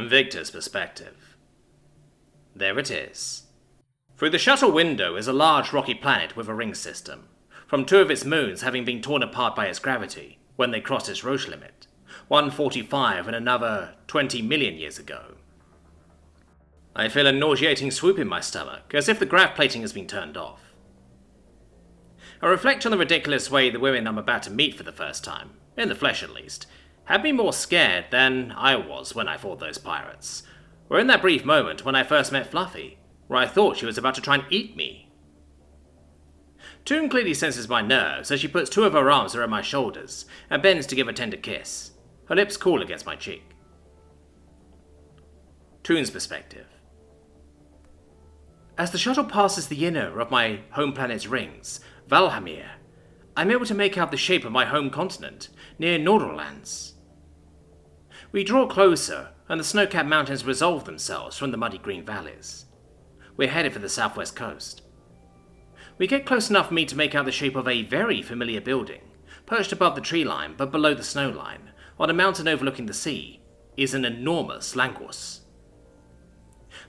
Victor's Perspective. There it is. Through the shuttle window is a large rocky planet with a ring system, from 2 of its moons having been torn apart by its gravity when they crossed its Roche limit, 145 and another 20 million years ago. I feel a nauseating swoop in my stomach, as if the grav plating has been turned off. I reflect on the ridiculous way the women I'm about to meet for the first time, in the flesh at least, have been more scared than I was when I fought those pirates, or in that brief moment when I first met Fluffy, where I thought she was about to try and eat me. Toon clearly senses my nerves as she puts 2 of her arms around my shoulders and bends to give a tender kiss, her lips cool against my cheek. Toon's Perspective. As the shuttle passes the inner of my home planet's rings, Valhamir, I'm able to make out the shape of my home continent, near Norderlands. We draw closer, and the snow-capped mountains resolve themselves from the muddy green valleys. We're headed for the southwest coast. We get close enough for me to make out the shape of a very familiar building, perched above the tree line but below the snow line, on a mountain overlooking the sea, is an enormous langus.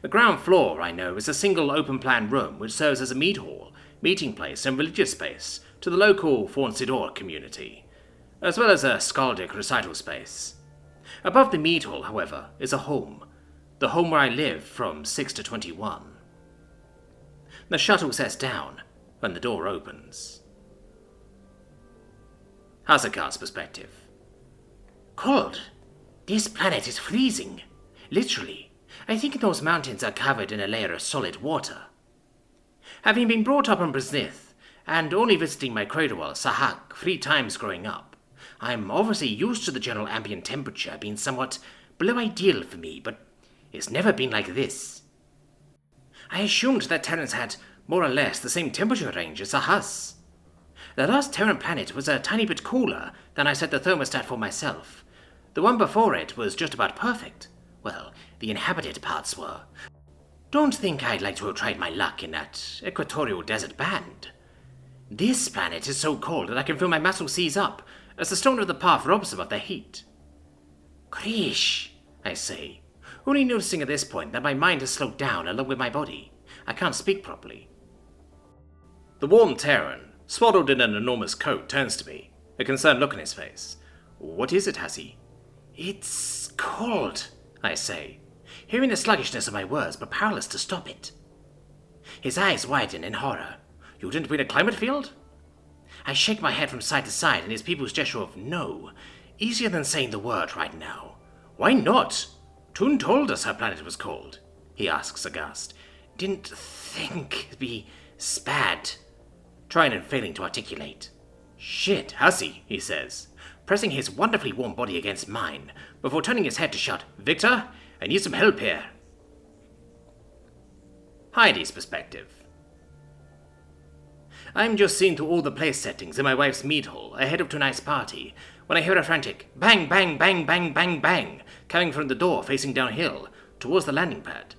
The ground floor, I know, is a single open-plan room which serves as a mead hall, meeting place and religious space to the local Fornsidor community, as well as a skaldic recital space. Above the mead hall, however, is a home, the home where I live from 6 to 21. The shuttle sets down, and the door opens. Hasakar's Perspective. Cold. This planet is freezing. Literally. I think those mountains are covered in a layer of solid water. Having been brought up in Brznith, and only visiting my cradle, Sahak, 3 times growing up, I'm obviously used to the general ambient temperature being somewhat below ideal for me, but it's never been like this. I assumed that Terrans had more or less the same temperature range as Sahas. The last Terran planet was a tiny bit cooler than I set the thermostat for myself. The one before it was just about perfect. Well, the inhabited parts were. Don't think I'd like to have tried my luck in that equatorial desert band. This planet is so cold that I can feel my muscles seize up as the stone of the path robs them of their heat. Krish, I say, only noticing at this point that my mind has slowed down along with my body. I can't speak properly. The warm Terran, swaddled in an enormous coat, turns to me, a concerned look on his face. What is it, Hassie? It's cold, I say, hearing the sluggishness of my words but powerless to stop it. His eyes widen in horror. You didn't win a climate field? I shake my head from side to side in his people's gesture of no, easier than saying the word right now. Why not? Toon told us her planet was cold, he asks aghast. Didn't think it'd be bad. Trying and failing to articulate. Shit, Hassie, he says, pressing his wonderfully warm body against mine, before turning his head to shout, Victor, I need some help here. Heidis Perspective. I'm just seeing through all the place settings in my wife's mead hall ahead of tonight's party when I hear a frantic bang, bang, bang, bang, bang, bang coming from the door facing downhill towards the landing pad.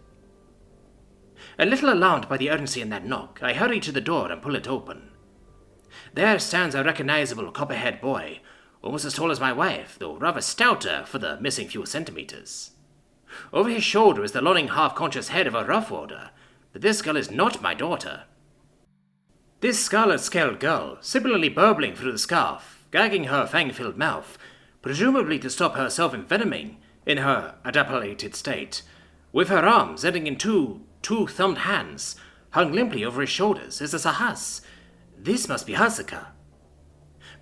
A little alarmed by the urgency in that knock, I hurry to the door and pull it open. There stands a recognizable copper-haired boy, almost as tall as my wife, though rather stouter for the missing few centimeters. Over his shoulder is the lolling half-conscious head of a rough warder, but this girl is not my daughter. This scarlet-scaled girl, similarly burbling through the scarf, gagging her fang-filled mouth, presumably to stop her self-envenoming in her adapalated state, with her arms ending in two thumbed hands, hung limply over his shoulders, is a Sahas. This must be Hasaka.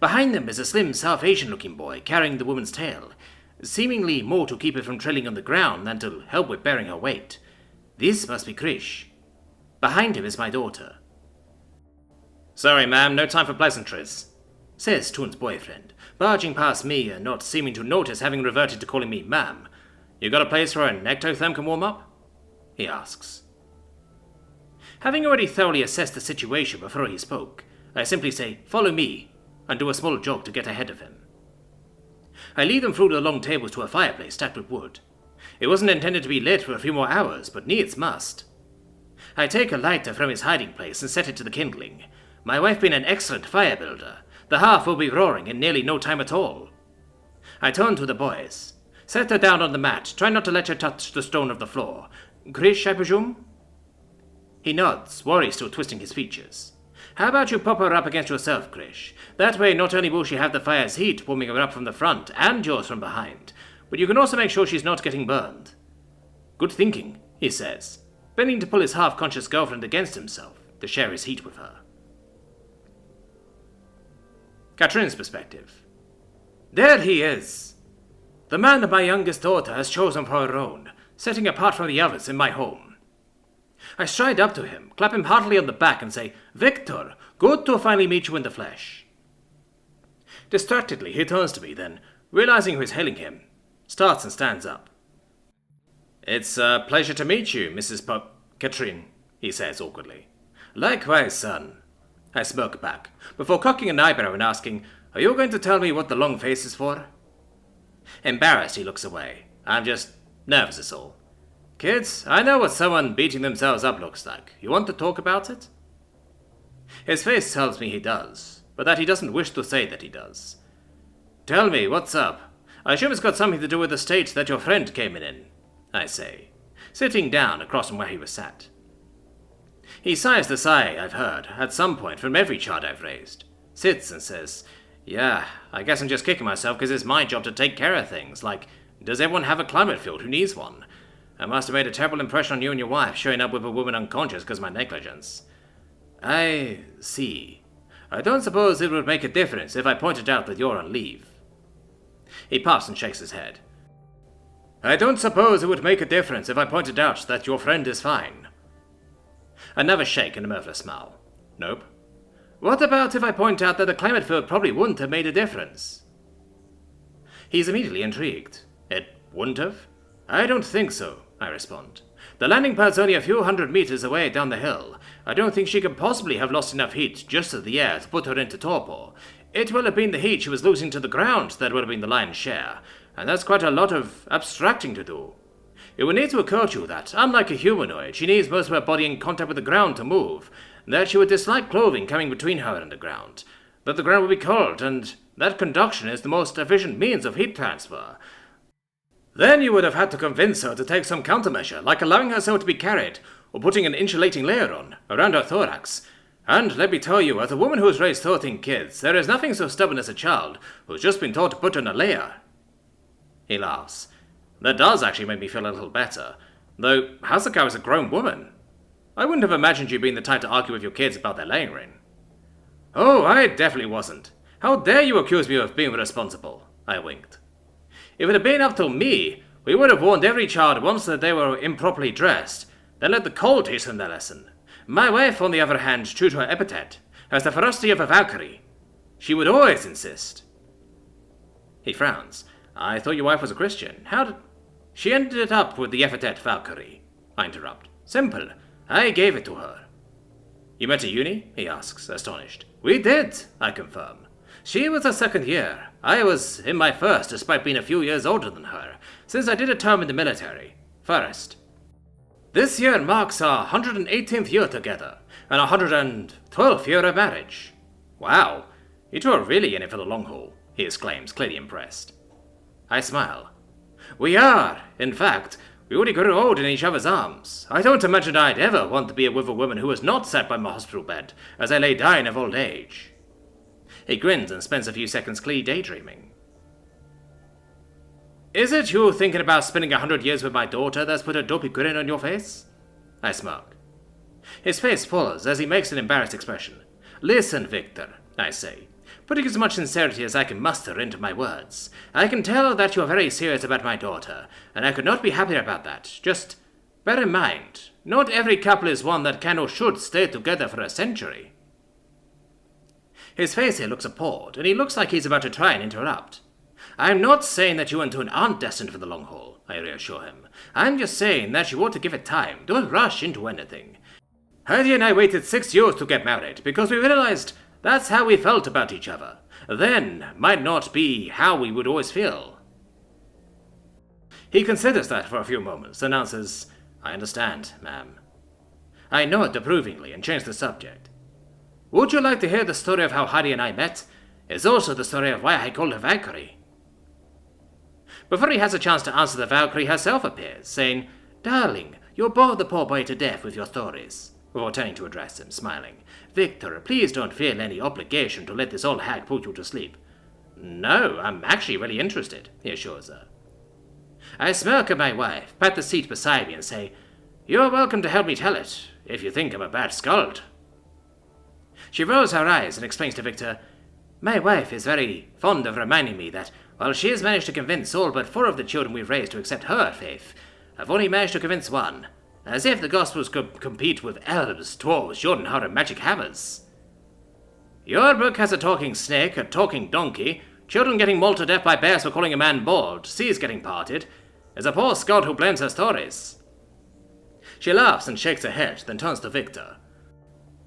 Behind them is a slim South Asian-looking boy carrying the woman's tail, seemingly more to keep it from trailing on the ground than to help with bearing her weight. This must be Krish. Behind him is my daughter. Sorry, ma'am, no time for pleasantries, says Toon's boyfriend, barging past me and not seeming to notice having reverted to calling me ma'am. You got a place where an ectotherm can warm up? He asks. Having already thoroughly assessed the situation before he spoke, I simply say, follow me, and do a small jog to get ahead of him. I lead them through the long tables to a fireplace stacked with wood. It wasn't intended to be lit for a few more hours, but needs must. I take a lighter from his hiding place and set it to the kindling. My wife being an excellent fire builder, the hearth will be roaring in nearly no time at all. I turn to the boys. Set her down on the mat. Try not to let her touch the stone of the floor. Grish, I presume? He nods, worry still twisting his features. How about you pop her up against yourself, Grish? That way not only will she have the fire's heat warming her up from the front and yours from behind, but you can also make sure she's not getting burned. Good thinking, he says, bending to pull his half-conscious girlfriend against himself to share his heat with her. Katrin's perspective. There he is. The man that my youngest daughter has chosen for her own, setting apart from the others in my home. I stride up to him, clap him heartily on the back and say, Victor, good to finally meet you in the flesh. Distractedly, he turns to me then, realizing who is hailing him, starts and stands up. It's a pleasure to meet you, Mrs. Katrin, he says awkwardly. Likewise, son. I smirk back, before cocking an eyebrow and asking, are you going to tell me what the long face is for? Embarrassed, he looks away. I'm just nervous is all. Kids, I know what someone beating themselves up looks like. You want to talk about it? His face tells me he does, but that he doesn't wish to say that he does. Tell me, what's up? I assume it's got something to do with the state that your friend came in, I say, sitting down across from where he was sat. He sighs the sigh I've heard at some point from every child I've raised, sits and says, yeah, I guess I'm just kicking myself because it's my job to take care of things, like, does everyone have a climate field who needs one? I must have made a terrible impression on you and your wife, showing up with a woman unconscious because of my negligence. I see. I don't suppose it would make a difference if I pointed out that you're on leave. He puffs and shakes his head. I don't suppose it would make a difference if I pointed out that your friend is fine. Another shake and a mirthless smile. Nope. What about if I point out that the climate field probably wouldn't have made a difference? He's immediately intrigued. It wouldn't have? I don't think so, I respond. The landing pad's only a few hundred meters away down the hill. I don't think she could possibly have lost enough heat just to the air to put her into torpor. It will have been the heat she was losing to the ground that would have been the lion's share, and that's quite a lot of abstracting to do. It would need to occur to you that, unlike a humanoid, she needs most of her body in contact with the ground to move, that she would dislike clothing coming between her and the ground, that the ground would be cold, and that conduction is the most efficient means of heat transfer. Then you would have had to convince her to take some countermeasure, like allowing herself to be carried, or putting an insulating layer on, around her thorax. And let me tell you, as a woman who has raised 13 kids, there is nothing so stubborn as a child who's just been taught to put on a layer. He laughs. That does actually make me feel a little better, though Hazuka is a grown woman. I wouldn't have imagined you being the type to argue with your kids about their laying ring. Oh, I definitely wasn't. How dare you accuse me of being irresponsible? I winked. If it had been up to me, we would have warned every child once that they were improperly dressed, then let the cold teach them their lesson. My wife, on the other hand, true to her epithet, has the ferocity of a Valkyrie. She would always insist. He frowns. I thought your wife was a Christian. How did... She ended up with the epithet Valkyrie, I interrupt. Simple. I gave it to her. You met at uni? He asks, astonished. We did, I confirm. She was a second year. I was in my first, despite being a few years older than her, since I did a term in the military. First. This year marks our 118th year together, and our 112th year of marriage. Wow, you two are really in it for the long haul, he exclaims, clearly impressed. I smile. We are, in fact. We already grew old in each other's arms. I don't imagine I'd ever want to be with a woman who was not sat by my hospital bed as I lay dying of old age. He grins and spends a few seconds clearly daydreaming. Is it you thinking about spending 100 years with my daughter that's put a dopey grin on your face? I smirk. His face falls as he makes an embarrassed expression. Listen, Victor, I say, putting as much sincerity as I can muster into my words. I can tell that you are very serious about my daughter, and I could not be happier about that. Just bear in mind, not every couple is one that can or should stay together for a century. His face here looks appalled, and he looks like he's about to try and interrupt. I'm not saying that you and Toon aren't destined for the long haul, I reassure him. I'm just saying that you ought to give it time. Don't rush into anything. Heidi and I waited 6 years to get married because we realized that's how we felt about each other. Then might not be how we would always feel. He considers that for a few moments and answers, I understand, ma'am. I nod approvingly and change the subject. Would you like to hear the story of how Heidi and I met? It's also the story of why I called her Valkyrie. Before he has a chance to answer, the Valkyrie herself appears, saying, "Darling, you bore the poor boy to death with your stories," before turning to address him, smiling. "Victor, please don't feel any obligation to let this old hag put you to sleep." "No, I'm actually really interested," he assures her. I smirk at my wife, pat the seat beside me, and say, "You're welcome to help me tell it, if you think I'm a bad skald." She rolls her eyes and explains to Victor, "My wife is very fond of reminding me that while she has managed to convince all but 4 of the children we've raised to accept her faith, I've only managed to convince 1. As if the Gospels could compete with elves, dwarves, Jordanhar, and magic hammers. Your book has a talking snake, a talking donkey, children getting mauled to death by bears for calling a man bald, seas getting parted. There's a poor scout who blames her stories." She laughs and shakes her head, then turns to Victor.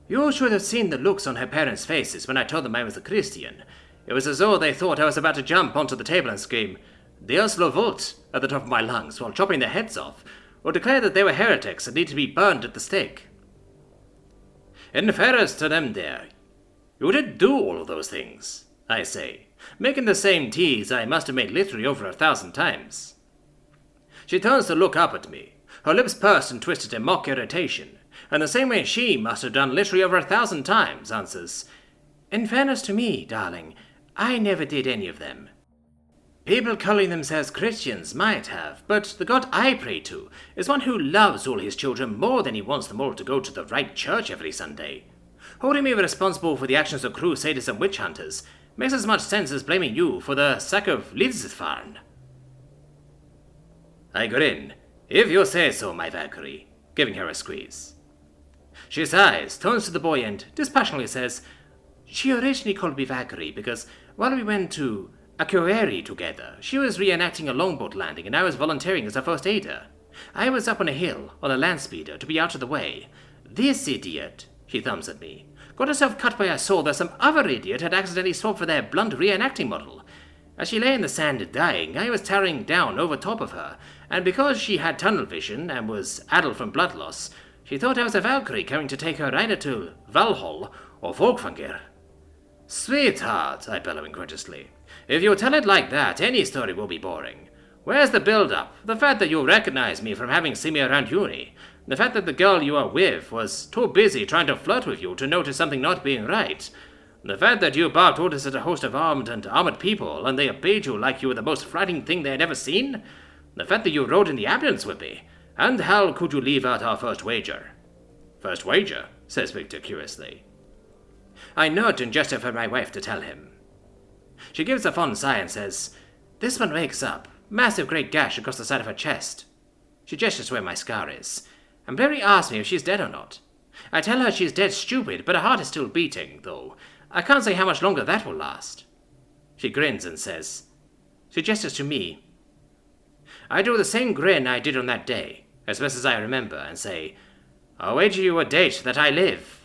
"You should have seen the looks on her parents' faces when I told them I was a Christian. It was as though they thought I was about to jump onto the table and scream, 'Deus lo vult,' at the top of my lungs while chopping their heads off, or declare that they were heretics and need to be burned at the stake." "In fairness to them, dear, you did do all of those things," I say, making the same tease I must have made literally over 1,000 times. She turns to look up at me, her lips pursed and twisted in mock irritation, and the same way she must have done literally over 1,000 times, answers, "In fairness to me, darling, I never did any of them. People calling themselves Christians might have, but the God I pray to is one who loves all his children more than he wants them all to go to the right church every Sunday. Holding me responsible for the actions of crusaders and witch hunters makes as much sense as blaming you for the sack of Livsfarn." I grin. "If you say so, my Valkyrie," giving her a squeeze. She sighs, turns to the boy and dispassionately says, "She originally called me Valkyrie because while we went to Akureyri together, she was reenacting a longboat landing and I was volunteering as a first aider. I was up on a hill, on a land speeder, to be out of the way. This idiot," she thumbs at me, "got herself cut by a sword that some other idiot had accidentally swapped for their blunt reenacting model. As she lay in the sand dying, I was towering down over top of her, and because she had tunnel vision and was addled from blood loss, she thought I was a Valkyrie coming to take her either to Valhall or Folkfangir." "Sweetheart," I bellow incredulously, "if you tell it like that, any story will be boring. Where's the build-up? The fact that you recognize me from having seen me around uni. The fact that the girl you are with was too busy trying to flirt with you to notice something not being right. The fact that you barked orders at a host of armed and armored people and they obeyed you like you were the most frightening thing they had ever seen. The fact that you rode in the ambulance with me. And how could you leave out our first wager?" "First wager?" says Victor curiously. I nod and gesture for my wife to tell him. She gives a fond sigh and says, "This one wakes up. Massive great gash across the side of her chest." She gestures to where my scar is, and Blairry asks me if she's dead or not. I tell her she's dead stupid, but her heart is still beating, though I can't say how much longer that will last. She grins and says, she gestures to me. I do the same grin I did on that day, as best as I remember, and say, "I'll wager you a date that I live."